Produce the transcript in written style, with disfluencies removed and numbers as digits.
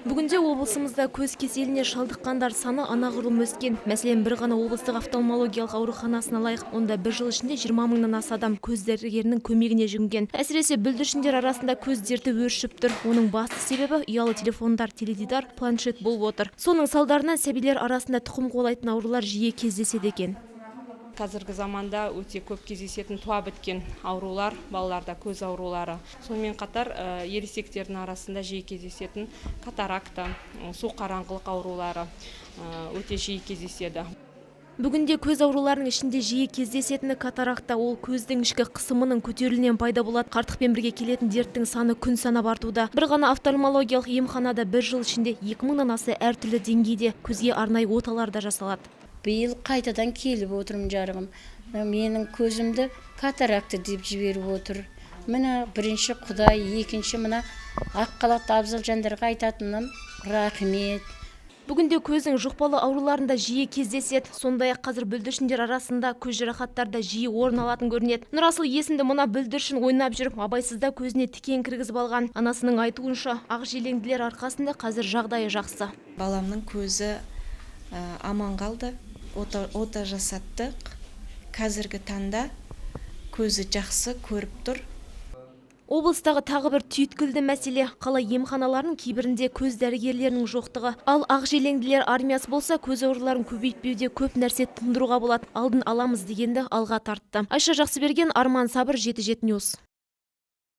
Бүгінде облысымызда көз кеселіне шалдыққандар саны анағұрлым өскен. Мәселен, бір ғана облыстық офтальмологиялық ауруханасына лайық, онда бір жыл ішінде 20 мыңнан аса адам көз дәрігерінің көмегіне жүгінген. Әсіресе бүлдіршіндер арасында көз дерті өршіп тұр. Оның басты себебі ұялы телефондар, теледидар, планшет болып отыр. Соның салдарынан сәбилер арасында тұқым қуалайтын аурулар жиі кездеседі екен. Қазіргі заманда өте көп кездесетін туа біткен аурулар, балаларда көз аурулары. Сонымен қатар ересектердің арасында жиі кездесетін катаракта, су қараңғылық аурулары өте жиі кездеседі. Бүгінде көз ауруларының ішінде жиі кездесетіні катаракта, ол көздің ішкі қысымының көтерілуінен пайда болады. Қарттықпен бірге келетін дерттің саны күн санап артуда. Бір ғана офтальмологиялық емханада бір жыл ішінде 2 мыңнан аса әртүрлі деңгейде көзге арнайы оталар да жасалады. Биыл қайтадан келіп отырмын жарығым. Менің көзімді катаракта деп жіберіп отыр. Мына бірінші Құдай, екінші мына ақ халатты абзал жандарға айтатыным рахмет. Бүгінде көздің жұқпалы ауруларында жиі кездеседі. Сондай-ақ қазір бүлдіршіндер арасында көз жарақаттарда жиі орын алатын көрінеді. Нұрасыл есімді мына бүлдіршін ойнап жүріп, абайсызда көзіне тікен кіргізіп алған. Анасының айтуынша, ақ желеңділер арқасында қазір жағдайы жақсы. Баламның көзі аман қалды. Ота жасаттық. Қазіргі таңда көзі жақсы көріп тұр. Облыстағы тағы бір түйткілді мәселе қала емханаларының кейбірінде көз дәрігерлерінің жоқтығы. Ал ақ желеңділер армиясы болса, көз ауруларын көбейтпеуде көп нәрсе тындыруға болады. Алдын аламыз дегенді алға тартты. Айша Жақсыберген, Арман Сабыр, 7/7 News.